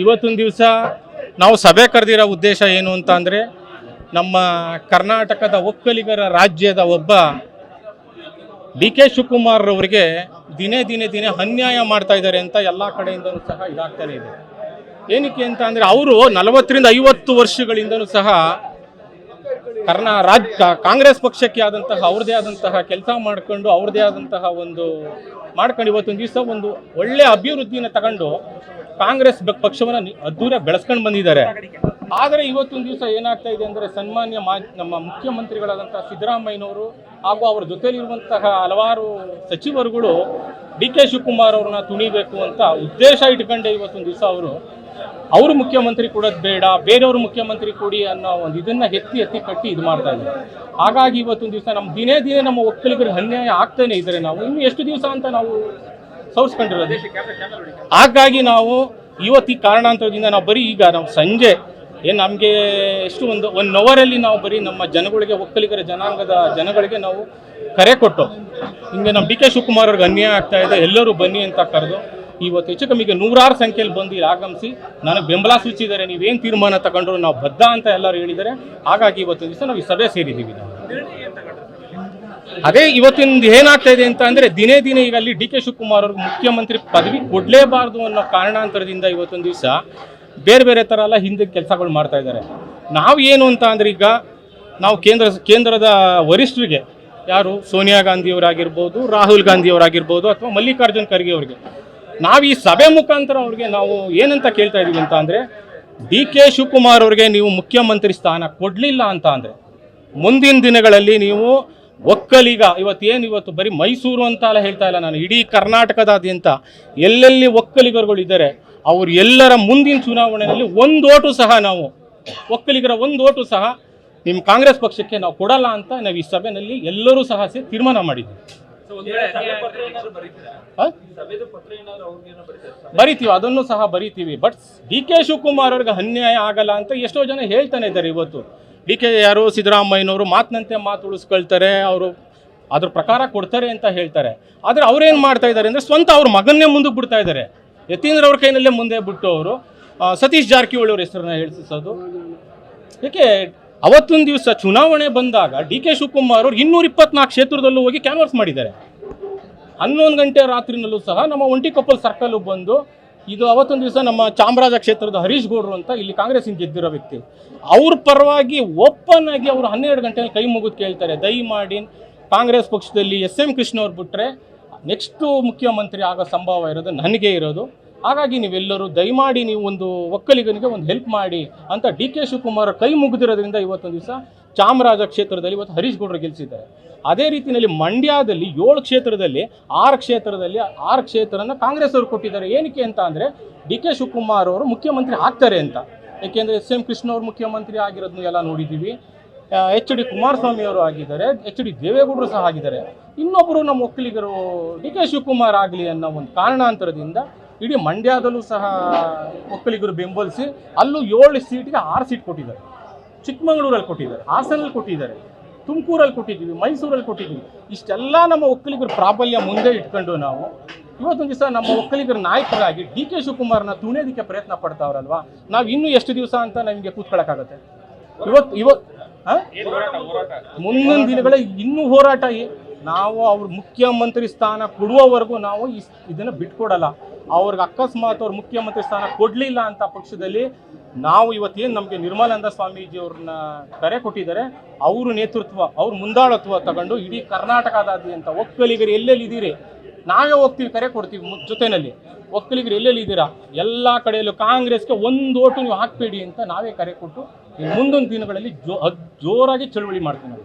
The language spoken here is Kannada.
ಇವತ್ತಿನ ದಿವಸ ನಾವು ಸಭೆ ಕರೆದಿರೋ ಉದ್ದೇಶ ಏನು ಅಂತ ಅಂದರೆ, ನಮ್ಮ ಕರ್ನಾಟಕದ ಒಕ್ಕಲಿಗರ ರಾಜ್ಯದ ಒಬ್ಬ ಡಿ ಕೆ ಶಿವಕುಮಾರ್ ಅವರಿಗೆ ದಿನೇ ಅನ್ಯಾಯ ಮಾಡ್ತಾ ಇದ್ದಾರೆ ಅಂತ ಎಲ್ಲ ಕಡೆಯಿಂದಲೂ ಸಹ ಇದಾಗ್ತಾನೆ ಇದೆ. ಏನಕ್ಕೆ ಅಂತ ಅಂದರೆ, ಅವರು 40ರಿಂದ 50 ವರ್ಷಗಳಿಂದಲೂ ಸಹ ಕಾಂಗ್ರೆಸ್ ಪಕ್ಷಕ್ಕೆ ಆದಂತಹ ಅವ್ರದೇ ಆದಂತಹ ಕೆಲಸ ಮಾಡ್ಕೊಂಡು ಅವ್ರದೇ ಆದಂತಹ ಮಾಡ್ಕೊಂಡು ಇವತ್ತೊಂದು ದಿವಸ ಒಂದು ಒಳ್ಳೆ ಅಭಿವೃದ್ಧಿನ ತಗೊಂಡು ಕಾಂಗ್ರೆಸ್ ಪಕ್ಷವನ್ನು ಅದ್ದೂರ ಬೆಳೆಸ್ಕೊಂಡು ಬಂದಿದ್ದಾರೆ. ಆದರೆ ಇವತ್ತೊಂದು ದಿವಸ ಏನಾಗ್ತಾ ಇದೆ ಅಂದರೆ, ಸನ್ಮಾನ್ಯ ನಮ್ಮ ಮುಖ್ಯಮಂತ್ರಿಗಳಾದಂತಹ ಸಿದ್ದರಾಮಯ್ಯನವರು ಹಾಗೂ ಅವರ ಜೊತೆಲಿರುವಂತಹ ಹಲವಾರು ಸಚಿವರುಗಳು ಡಿ ಕೆ ಶಿವಕುಮಾರ್ ಅವ್ರನ್ನ ತುಣಿಬೇಕು ಅಂತ ಉದ್ದೇಶ ಇಟ್ಕೊಂಡೆ ಇವತ್ತೊಂದು ದಿವಸ ಅವರು ಮುಖ್ಯಮಂತ್ರಿ ಕೊಡೋದು ಬೇಡ, ಬೇರೆಯವರು ಮುಖ್ಯಮಂತ್ರಿ ಕೊಡಿ ಅನ್ನೋ ಒಂದು ಇದನ್ನ ಎತ್ತಿ ಕಟ್ಟಿ ಇದು ಮಾಡ್ತಾ ಇದ್ದಾರೆ. ಹಾಗಾಗಿ ಇವತ್ತೊಂದು ದಿವಸ ನಮ್ಮ ದಿನೇ ನಮ್ಮ ಒಕ್ಕಲಿಗರಿಗೆ ಅನ್ಯಾಯ ಆಗ್ತಾನೆ ಇದ್ದಾರೆ. ನಾವು ಇನ್ನು ಎಷ್ಟು ದಿವಸ ಅಂತ ನಾವು ಸೌರಿಸ್ಕೊಂಡಿರೋದು. ಹಾಗಾಗಿ ನಾವು ಇವತ್ತು ಈ ಕಾರಣಾಂತರದಿಂದ ನಾವು ಬರೀ ಈಗ ನಾವು ಸಂಜೆ ನಮಗೆ ಎಷ್ಟು ಒಂದು 1 ಅವರಲ್ಲಿ ನಾವು ಬರೀ ನಮ್ಮ ಜನಗಳಿಗೆ, ಒಕ್ಕಲಿಗರ ಜನಾಂಗದ ಜನಗಳಿಗೆ ನಾವು ಕರೆ ಕೊಟ್ಟು ಹಿಂಗೆ ನಮ್ಮ ಡಿ ಕೆ ಶಿವಕುಮಾರ್ ಅವ್ರಿಗೆ ಅನ್ಯಾಯ ಆಗ್ತಾ ಇದೆ, ಎಲ್ಲರೂ ಬನ್ನಿ ಅಂತ ಕರೆದು ಇವತ್ತು ಹೆಚ್ಚು ಕಮ್ಮಿಗೆ 100 ಸಂಖ್ಯೆಯಲ್ಲಿ ಬಂದು ಇಲ್ಲಿ ಆಗಮಿಸಿ ನನಗೆ ಬೆಂಬಲ ಸೂಚಿಸಿದ್ದಾರೆ. ನೀವೇನು ತೀರ್ಮಾನ ತಗೊಂಡ್ರು ನಾವು ಬದ್ಧ ಅಂತ ಎಲ್ಲರೂ ಹೇಳಿದ್ದಾರೆ. ಹಾಗಾಗಿ ಇವತ್ತು ದಿವಸ ನಾವು ಈ ಸಭೆ ಸೇರಿದ್ದೀವಿ. ನಾವು ಅದೇ ಇವತ್ತಿನ ಏನಾಗ್ತಾ ಇದೆ ಅಂತ ಅಂದರೆ, ದಿನೇ ಈಗ ಅಲ್ಲಿ ಡಿ ಕೆ ಶಿವಕುಮಾರ್ ಅವ್ರಿಗೆ ಮುಖ್ಯಮಂತ್ರಿ ಪದವಿ ಕೊಡಲೇಬಾರ್ದು ಅನ್ನೋ ಕಾರಣಾಂತರದಿಂದ ಇವತ್ತೊಂದು ದಿವಸ ಬೇರೆ ಥರ ಎಲ್ಲ ಹಿಂದೆ ಕೆಲಸಗಳು ಮಾಡ್ತಾ ಇದ್ದಾರೆ. ನಾವು ಏನು ಅಂತ ಅಂದರೆ, ಈಗ ನಾವು ಕೇಂದ್ರದ ವರಿಷ್ಠರಿಗೆ, ಯಾರು ಸೋನಿಯಾ ಗಾಂಧಿಯವರಾಗಿರ್ಬೋದು, ರಾಹುಲ್ ಗಾಂಧಿಯವರಾಗಿರ್ಬೋದು, ಅಥವಾ ಮಲ್ಲಿಕಾರ್ಜುನ್ ಖರ್ಗೆ ಅವರಿಗೆ ನಾವು ಈ ಸಭೆ ಮುಖಾಂತರ ಅವ್ರಿಗೆ ನಾವು ಏನಂತ ಕೇಳ್ತಾ ಇದೀವಿ ಅಂತ ಅಂದರೆ, ಡಿ ಕೆ ಶಿವಕುಮಾರ್ ಅವ್ರಿಗೆ ನೀವು ಮುಖ್ಯಮಂತ್ರಿ ಸ್ಥಾನ ಕೊಡಲಿಲ್ಲ ಅಂತ ಅಂದರೆ, ಮುಂದಿನ ದಿನಗಳಲ್ಲಿ ನೀವು ಒಕ್ಕಲಿಗ ಇವತ್ತು ಬರೀ ಮೈಸೂರು ಅಂತ ಎಲ್ಲ ಹೇಳ್ತಾ ಇಲ್ಲ ನಾನು, ಇಡೀ ಕರ್ನಾಟಕದಾದ್ಯಂತ ಎಲ್ಲೆಲ್ಲಿ ಒಕ್ಕಲಿಗರುಗಳು ಇದ್ದಾರೆ ಅವ್ರು ಎಲ್ಲರ ಮುಂದಿನ ಚುನಾವಣೆಯಲ್ಲಿ 1 ಓಟು ಸಹ ನಾವು ಒಕ್ಕಲಿಗರ 1 ಓಟು ಸಹ ನಿಮ್ಮ ಕಾಂಗ್ರೆಸ್ ಪಕ್ಷಕ್ಕೆ ನಾವು ಕೊಡಲ್ಲ ಅಂತ ನಾವು ಈ ಸಭೆಯಲ್ಲಿ ಎಲ್ಲರೂ ಸಹ ತೀರ್ಮಾನ ಮಾಡಿದ್ವಿ. ಬರಿತೀವಿ, ಅದನ್ನು ಸಹ ಬರಿತೀವಿ. ಬಟ್ ಡಿ ಕೆ ಶಿವಕುಮಾರ್ ಅವ್ರಿಗೆ ಅನ್ಯಾಯ ಆಗಲ್ಲ ಅಂತ ಎಷ್ಟೋ ಜನ ಹೇಳ್ತಾನೆ ಇದ್ದಾರೆ. ಇವತ್ತು ಡಿ ಕೆ ಯಾರು ಸಿದ್ದರಾಮಯ್ಯನವರು ಮಾತಿನಂತೆ ಮಾತು ಉಳಿಸ್ಕೊಳ್ತಾರೆ, ಅವರು ಅದ್ರ ಪ್ರಕಾರ ಕೊಡ್ತಾರೆ ಅಂತ ಹೇಳ್ತಾರೆ. ಆದರೆ ಅವ್ರೇನು ಮಾಡ್ತಾ ಇದ್ದಾರೆ ಅಂದರೆ, ಸ್ವಂತ ಅವ್ರ ಮಗನ್ನೇ ಮುಂದಕ್ಕೆ ಬಿಡ್ತಾ ಇದ್ದಾರೆ. ಯತೀಂದ್ರ ಅವ್ರ ಕೈನಲ್ಲೇ ಮುಂದೆ ಬಿಟ್ಟು ಅವರು ಸತೀಶ್ ಜಾರಕಿಹೊಳಿ ಅವ್ರ ಹೆಸರನ್ನ ಹೇಳಿಸೋದು. ಏಕೆ ಅವತ್ತೊಂದು ದಿವಸ ಚುನಾವಣೆ ಬಂದಾಗ ಡಿ ಕೆ ಶಿವಕುಮಾರ್ ಅವರು 224 ಕ್ಷೇತ್ರದಲ್ಲೂ ಹೋಗಿ ಕ್ಯಾನ್ವಾಸ್ ಮಾಡಿದ್ದಾರೆ. 11 ಗಂಟೆ ರಾತ್ರಿನಲ್ಲೂ ಸಹ ನಮ್ಮ ಒಂಟಿಕೊಪ್ಪಲ್ ಸರ್ಕಲ್ ಬಂದು, ಇದು ಅವತ್ತೊಂದು ದಿವಸ ನಮ್ಮ ಚಾಮರಾಜ ಕ್ಷೇತ್ರದ ಹರೀಶ್ ಗೌಡ್ರು ಅಂತ ಇಲ್ಲಿ ಕಾಂಗ್ರೆಸ್ಸಿಂದ ಗೆದ್ದಿರೋ ವ್ಯಕ್ತಿ, ಅವ್ರ ಪರವಾಗಿ ಓಪನ್ ಆಗಿ ಅವರು 12 ಗಂಟೆಯಲ್ಲಿ ಕೈ ಮುಗಿದು ಕೇಳ್ತಾರೆ, ದಯಮಾಡಿ ಕಾಂಗ್ರೆಸ್ ಪಕ್ಷದಲ್ಲಿ SM ಕೃಷ್ಣ ಅವ್ರು ಬಿಟ್ಟರೆ ನೆಕ್ಸ್ಟು ಮುಖ್ಯಮಂತ್ರಿ ಆಗೋ ಸಂಭವ ಇರೋದು ನನಗೆ ಇರೋದು. ಹಾಗಾಗಿ ನೀವೆಲ್ಲರೂ ದಯಮಾಡಿ ನೀವು ಒಂದು ಒಕ್ಕಲಿಗನಿಗೆ ಒಂದು ಹೆಲ್ಪ್ ಮಾಡಿ ಅಂತ ಡಿ ಕೆ ಶಿವಕುಮಾರ್ ಕೈ ಮುಗಿದಿರೋದ್ರಿಂದ ಇವತ್ತೊಂದು ದಿವಸ ಚಾಮರಾಜ ಕ್ಷೇತ್ರದಲ್ಲಿ ಇವತ್ತು ಹರೀಶ್ ಗೌಡ್ರು ಗೆಲ್ಲಿಸಿದ್ದಾರೆ. ಅದೇ ರೀತಿಯಲ್ಲಿ ಮಂಡ್ಯದಲ್ಲಿ 7 ಕ್ಷೇತ್ರದಲ್ಲಿ 6 ಕ್ಷೇತ್ರನ ಕಾಂಗ್ರೆಸ್ ಅವರು ಕೊಟ್ಟಿದ್ದಾರೆ. ಏನಕ್ಕೆ ಅಂತ ಅಂದರೆ, ಡಿ ಕೆ ಶಿವಕುಮಾರ್ ಅವರು ಮುಖ್ಯಮಂತ್ರಿ ಆಗ್ತಾರೆ ಅಂತ. ಏಕೆಂದರೆ SM ಕೃಷ್ಣ ಅವರು ಮುಖ್ಯಮಂತ್ರಿ ಆಗಿರೋದನ್ನು ಎಲ್ಲ ನೋಡಿದ್ದೀವಿ. HD ಕುಮಾರಸ್ವಾಮಿ ಅವರು ಆಗಿದ್ದಾರೆ, HD ದೇವೇಗೌಡರು ಸಹ ಆಗಿದ್ದಾರೆ. ಇನ್ನೊಬ್ಬರು ನಮ್ಮ ಒಕ್ಕಲಿಗರು ಡಿ ಕೆ ಶಿವಕುಮಾರ್ ಆಗಲಿ ಅನ್ನೋ ಒಂದು ಕಾರಣಾಂತರದಿಂದ ಇಡೀ ಮಂಡ್ಯದಲ್ಲೂ ಸಹ ಒಕ್ಕಲಿಗರು ಬೆಂಬಲಿಸಿ ಅಲ್ಲೂ 7 ಸೀಟಿಗೆ 6 ಸೀಟ್ ಕೊಟ್ಟಿದ್ದಾರೆ. ಚಿಕ್ಕಮಗಳೂರಲ್ಲಿ ಕೊಟ್ಟಿದ್ದಾರೆ, ಹಾಸನಲ್ಲಿ ಕೊಟ್ಟಿದ್ದಾರೆ, ತುಮಕೂರಲ್ಲಿ ಕೊಟ್ಟಿದ್ದೀವಿ, ಮೈಸೂರಲ್ಲಿ ಕೊಟ್ಟಿದ್ದೀವಿ. ಇಷ್ಟೆಲ್ಲ ನಮ್ಮ ಒಕ್ಕಲಿಗರ ಪ್ರಾಬಲ್ಯ ಮುಂದೆ ಇಟ್ಕೊಂಡು ನಾವು ಇವತ್ತೊಂದು ದಿವಸ ನಮ್ಮ ಒಕ್ಕಲಿಗರ ನಾಯಕರಾಗಿ ಡಿ ಕೆ ಶಿವಕುಮಾರ್ನ ತುಣಿಯೋದಕ್ಕೆ ಪ್ರಯತ್ನ ಪಡ್ತಾವ್ರಲ್ವಾ. ನಾವು ಇನ್ನೂ ಎಷ್ಟು ದಿವಸ ಅಂತ ನಮಗೆ ಕೂತ್ಕೊಳ್ಳೋಕ್ಕಾಗತ್ತೆ? ಮುಂದಿನ ದಿನಗಳೇ ಇನ್ನೂ ಹೋರಾಟ. ನಾವು ಅವ್ರ ಮುಖ್ಯಮಂತ್ರಿ ಸ್ಥಾನ ಕೊಡುವವರೆಗೂ ನಾವು ಇದನ್ನು ಬಿಟ್ಕೊಡಲ್ಲ. ಅವ್ರಿಗೆ ಅಕಸ್ಮಾತ್ ಅವ್ರ ಮುಖ್ಯಮಂತ್ರಿ ಸ್ಥಾನ ಕೊಡಲಿಲ್ಲ ಅಂತ ಪಕ್ಷದಲ್ಲಿ ನಾವು ಇವತ್ತೇನು ನಮಗೆ ನಿರ್ಮಲಾನಂದ ಸ್ವಾಮೀಜಿ ಅವ್ರನ್ನ ಕರೆ ಕೊಟ್ಟಿದ್ದಾರೆ, ಅವರು ನೇತೃತ್ವ, ಅವ್ರ ಮುಂದಾಳತ್ವ ತಗೊಂಡು ಇಡೀ ಕರ್ನಾಟಕದಾದ್ಯಂತ ಒಕ್ಕಲಿಗರು ಎಲ್ಲೆಲ್ಲಿದ್ದೀರಿ ನಾವೇ ಹೋಗ್ತೀವಿ, ಕರೆ ಕೊಡ್ತೀವಿ. ಜೊತೆಯಲ್ಲಿ ಒಕ್ಕಲಿಗರು ಎಲ್ಲೆಲ್ಲಿದ್ದೀರಾ ಎಲ್ಲ ಕಡೆಯಲ್ಲೂ ಕಾಂಗ್ರೆಸ್ಗೆ 1 ಓಟು ನೀವು ಹಾಕಬೇಡಿ ಅಂತ ನಾವೇ ಕರೆ ಕೊಟ್ಟು ಮುಂದೊಂದು ದಿನಗಳಲ್ಲಿ ಜೋರಾಗಿ ಚಳುವಳಿ ಮಾಡ್ತೀವಿ ನಾವು.